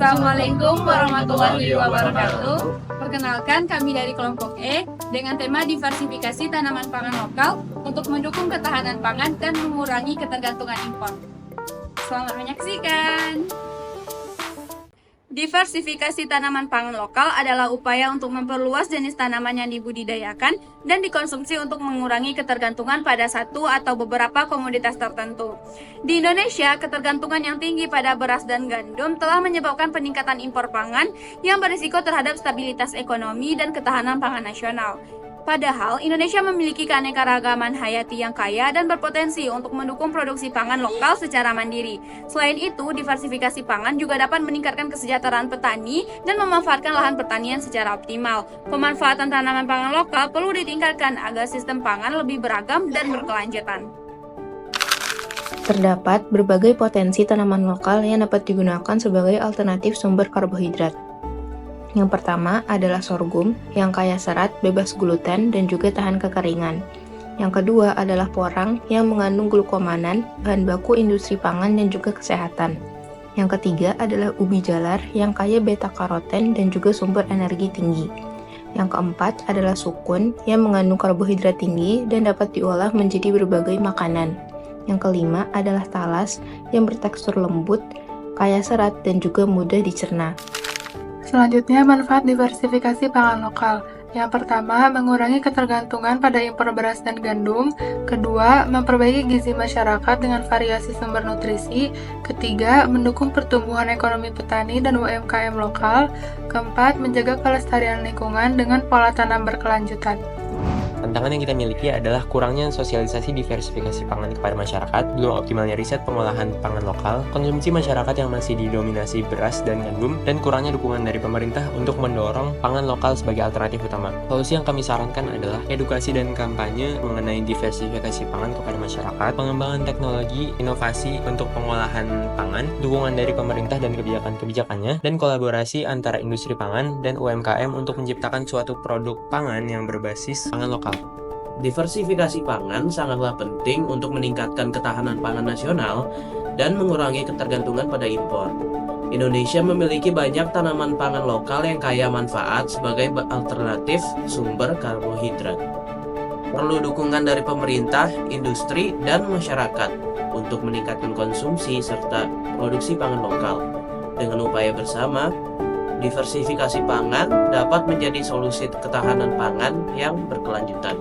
Assalamualaikum warahmatullahi wabarakatuh. Perkenalkan, kami dari kelompok E dengan tema diversifikasi tanaman pangan lokal untuk mendukung ketahanan pangan dan mengurangi ketergantungan impor. Selamat menyaksikan. Diversifikasi tanaman pangan lokal adalah upaya untuk memperluas jenis tanaman yang dibudidayakan dan dikonsumsi untuk mengurangi ketergantungan pada satu atau beberapa komoditas tertentu. Di Indonesia, ketergantungan yang tinggi pada beras dan gandum telah menyebabkan peningkatan impor pangan yang berisiko terhadap stabilitas ekonomi dan ketahanan pangan nasional. Padahal, Indonesia memiliki keanekaragaman hayati yang kaya dan berpotensi untuk mendukung produksi pangan lokal secara mandiri. Selain itu, diversifikasi pangan juga dapat meningkatkan kesejahteraan petani dan memanfaatkan lahan pertanian secara optimal. Pemanfaatan tanaman pangan lokal perlu ditingkatkan agar sistem pangan lebih beragam dan berkelanjutan. Terdapat berbagai potensi tanaman lokal yang dapat digunakan sebagai alternatif sumber karbohidrat. Yang pertama adalah sorghum, yang kaya serat, bebas gluten, dan juga tahan kekeringan. Yang kedua adalah porang, yang mengandung glukomanan, bahan baku industri pangan dan juga kesehatan. Yang ketiga adalah ubi jalar, yang kaya beta-karoten dan juga sumber energi tinggi. Yang keempat adalah sukun, yang mengandung karbohidrat tinggi dan dapat diolah menjadi berbagai makanan. Yang kelima adalah talas, yang bertekstur lembut, kaya serat, dan juga mudah dicerna. Selanjutnya, manfaat diversifikasi pangan lokal. Yang pertama, mengurangi ketergantungan pada impor beras dan gandum. Kedua, memperbaiki gizi masyarakat dengan variasi sumber nutrisi. Ketiga, mendukung pertumbuhan ekonomi petani dan UMKM lokal. Keempat, menjaga kelestarian lingkungan dengan pola tanam berkelanjutan. Tantangan yang kita miliki adalah kurangnya sosialisasi diversifikasi pangan kepada masyarakat, belum optimalnya riset pengolahan pangan lokal, konsumsi masyarakat yang masih didominasi beras dan gandum, dan kurangnya dukungan dari pemerintah untuk mendorong pangan lokal sebagai alternatif utama. Solusi yang kami sarankan adalah edukasi dan kampanye mengenai diversifikasi pangan kepada masyarakat, pengembangan teknologi, inovasi untuk pengolahan pangan, dukungan dari pemerintah dan kebijakan-kebijakannya, dan kolaborasi antara industri pangan dan UMKM untuk menciptakan suatu produk pangan yang berbasis pangan lokal. Diversifikasi pangan sangatlah penting untuk meningkatkan ketahanan pangan nasional dan mengurangi ketergantungan pada impor. Indonesia memiliki banyak tanaman pangan lokal yang kaya manfaat sebagai alternatif sumber karbohidrat. Perlu dukungan dari pemerintah, industri, dan masyarakat untuk meningkatkan konsumsi serta produksi pangan lokal. Dengan upaya bersama, diversifikasi pangan dapat menjadi solusi ketahanan pangan yang berkelanjutan.